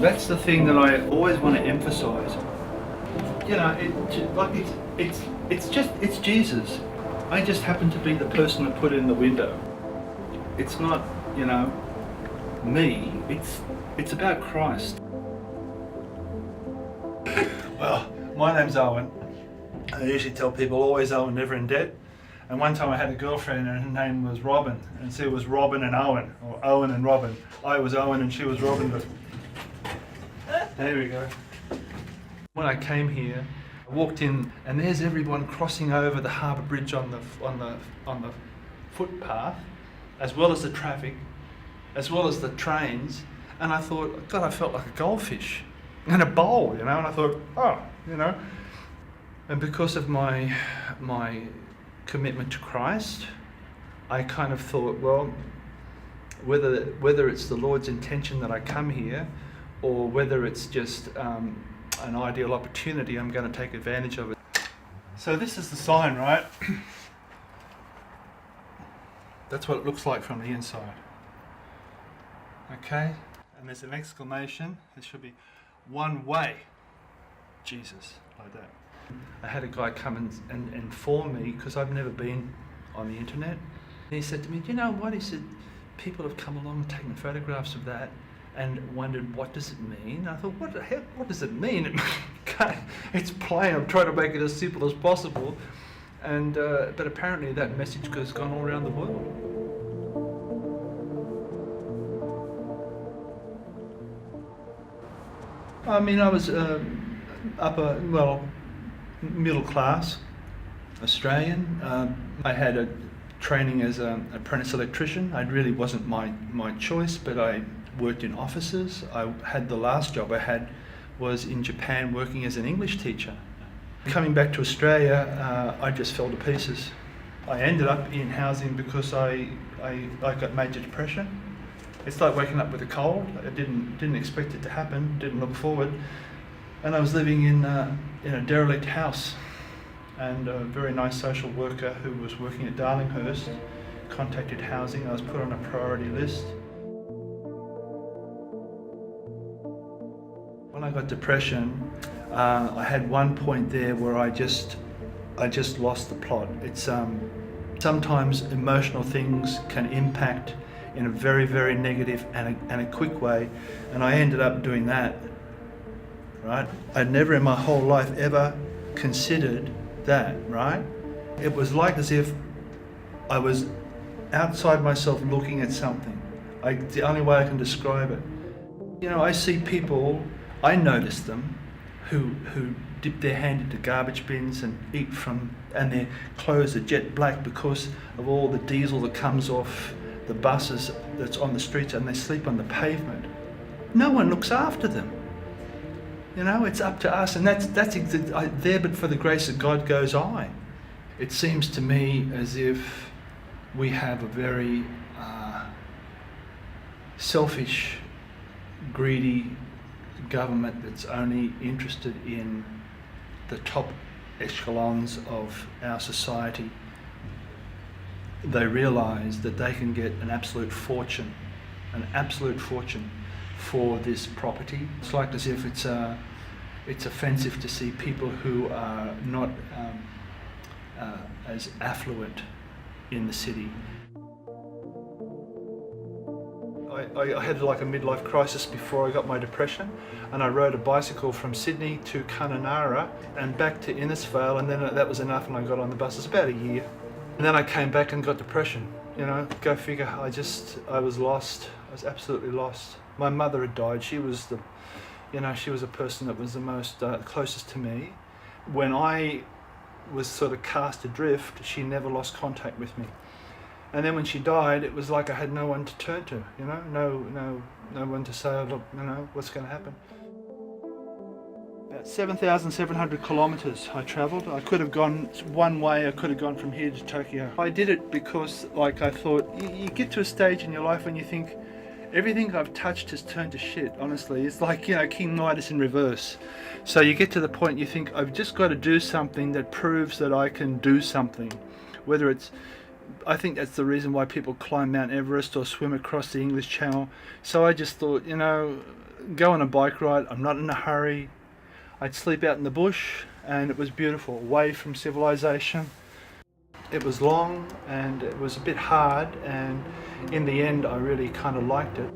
That's the thing that I always want to emphasise. You know, it's Jesus. I just happen to be the person that put it in the window. It's not, you know, me. It's about Christ. Well, my name's Owen. I usually tell people always Owen, never in debt. And one time I had a girlfriend and her name was Robin, and so it was Robin and Owen, or Owen and Robin. I was Owen and she was Robin, but there we go. When I came here, I walked in and there's everyone crossing over the Harbour Bridge on the footpath, as well as the traffic, as well as the trains, and I thought, God, I felt like a goldfish in a bowl, you know, and I thought, oh, you know. And because of my commitment to Christ, I kind of thought, well, whether it's the Lord's intention that I come here, or whether it's just an ideal opportunity, I'm going to take advantage of it. So this is the sign, right? That's what it looks like from the inside. Okay? And there's an exclamation. There should be one way, Jesus, like that. I had a guy come and inform me, because I've never been on the internet. And he said to me, do you know what? He said, people have come along and taken photographs of that and wondered, what does it mean? I thought, what the heck, what does it mean? It's plain, I'm trying to make it as simple as possible. And but apparently that message has gone all around the world. I mean, I was middle class Australian. I had a training as an apprentice electrician. It really wasn't my choice, but I worked in offices. I had the last job I had was in Japan working as an English teacher. Coming back to Australia, I just fell to pieces. I ended up in housing because I got major depression. It's like waking up with a cold. I didn't expect it to happen, didn't look forward. And I was living in a derelict house, and a very nice social worker who was working at Darlinghurst contacted housing. I was put on a priority list. When I got depression, I had one point there where I just lost the plot. It's sometimes emotional things can impact in a very, very negative and a quick way, and I ended up doing that. Right? I'd never in my whole life ever considered that, right? It was like as if I was outside myself looking at something. The only way I can describe it. You know, I see people, I notice them, who dip their hand into garbage bins and eat from, and their clothes are jet black because of all the diesel that comes off the buses that's on the streets, and they sleep on the pavement. No one looks after them. You know, it's up to us, and that's there, but for the grace of God goes I. It seems to me as if we have a very selfish, greedy government that's only interested in the top echelons of our society. They realise that they can get an absolute fortune for this property. It's like as if it's offensive to see people who are not as affluent in the city. I had like a midlife crisis before I got my depression, and I rode a bicycle from Sydney to Kununurra and back to Innisfail, and then that was enough, and I got on the bus. It was about a year. And then I came back and got depression. You know, go figure. I was lost. I was absolutely lost. My mother had died. She was she was a person that was the most closest to me. When I was sort of cast adrift, she never lost contact with me. And then when she died, it was like I had no one to turn to. You know, no one to say, look, you know, what's going to happen. About 7,700 kilometres I travelled. I could have gone one way, I could have gone from here to Tokyo. I did it because, like, I thought, you get to a stage in your life when you think, everything I've touched has turned to shit, honestly. It's like, you know, King Midas in reverse. So you get to the point you think, I've just got to do something that proves that I can do something. Whether it's, I think that's the reason why people climb Mount Everest or swim across the English Channel. So I just thought, you know, go on a bike ride. I'm not in a hurry. I'd sleep out in the bush, and it was beautiful, away from civilization. It was long and it was a bit hard, and in the end I really kind of liked it.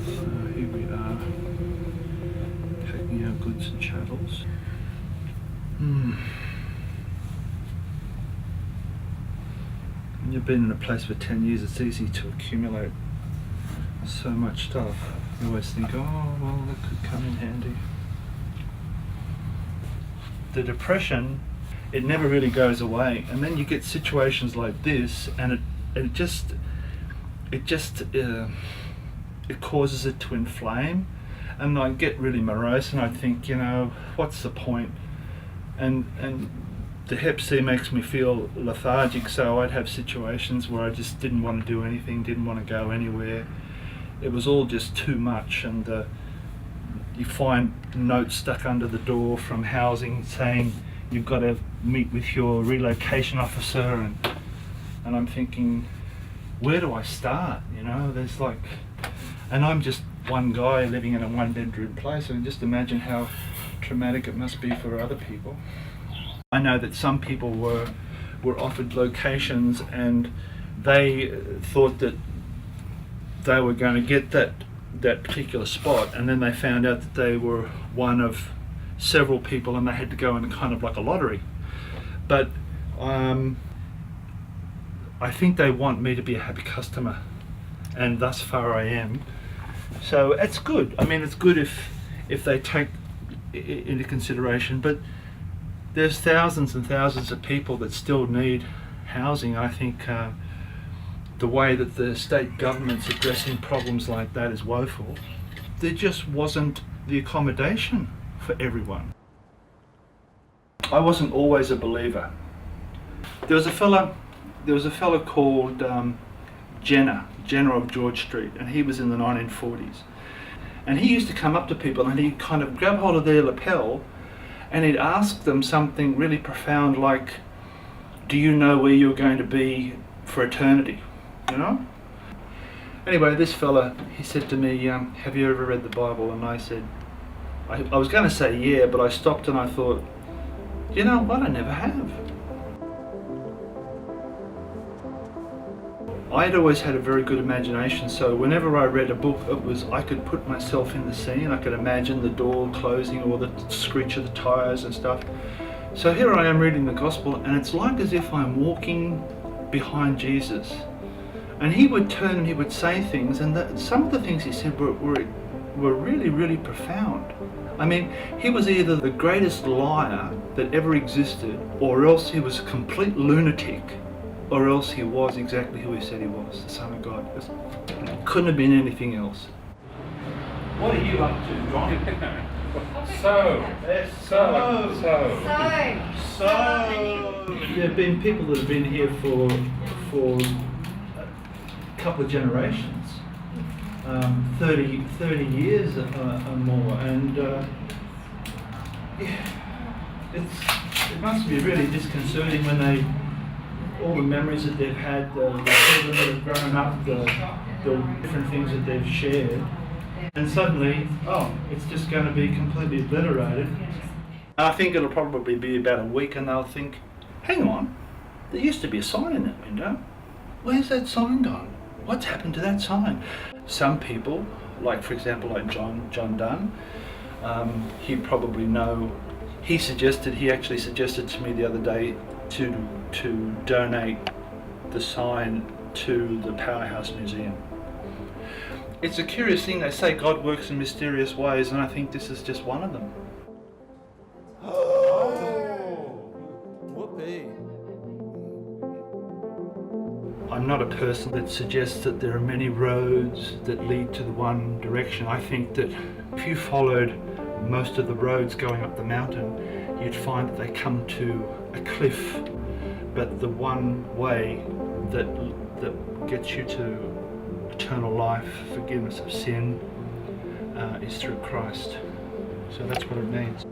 So here we are, taking our goods and chattels. When you've been in a place for 10 years, it's easy to accumulate so much stuff. You always think, oh well, that could come in handy. The depression, it never really goes away, and then you get situations like this, and it causes it to inflame, and I get really morose, and I think, what's the point? And the Hep C makes me feel lethargic, so I'd have situations where I just didn't want to do anything, didn't want to go anywhere. It was all just too much, and you find notes stuck under the door from housing saying you've got to meet with your relocation officer, and I'm thinking, where do I start? There's and I'm just one guy living in a one-bedroom place, and just imagine how traumatic it must be for other people. I know that some people were offered locations, and they thought that they were going to get that particular spot, and then they found out that they were one of several people, and they had to go in kind of like a lottery. But I think they want me to be a happy customer, and thus far I am. So it's good. I mean, it's good if they take into consideration, but there's thousands and thousands of people that still need housing. I think the way that the state government's addressing problems like that is woeful. There just wasn't the accommodation for everyone. I wasn't always a believer. There was a fella called Jenner of George Street, and he was in the 1940s. And he used to come up to people and he'd kind of grab hold of their lapel and he'd ask them something really profound like, do you know where you're going to be for eternity? Anyway, this fella, he said to me, have you ever read the Bible? And I said, I was going to say yeah, but I stopped and I thought, you know what, I never have. I'd always had a very good imagination, so whenever I read a book, I could put myself in the scene. I could imagine the door closing or the screech of the tires and stuff. So here I am reading the gospel, and it's like as if I'm walking behind Jesus. And he would turn and he would say things, and some of the things he said were really, really profound. I mean, he was either the greatest liar that ever existed, or else he was a complete lunatic, or else he was exactly who he said he was, the Son of God. It couldn't have been anything else. What are you up to, John? So, there have been people that have been here for a couple of generations, 30 years or more, and it must be really disconcerting when all the memories that they've had, the children that have grown up, the different things that they've shared, and suddenly, it's just going to be completely obliterated. I think it'll probably be about a week, and they'll think, hang on, there used to be a sign in that window. Where's that sign gone? What's happened to that sign? Some people, like for example, like John Dunn, he'd probably know. He actually suggested to me the other day to donate the sign to the Powerhouse Museum. It's a curious thing. They say God works in mysterious ways, and I think this is just one of them. Whoopee. I'm not a person that suggests that there are many roads that lead to the one direction. I think that if you followed most of the roads going up the mountain, you'd find that they come to a cliff. But the one way that gets you to eternal life, forgiveness of sin, is through Christ. So that's what it means.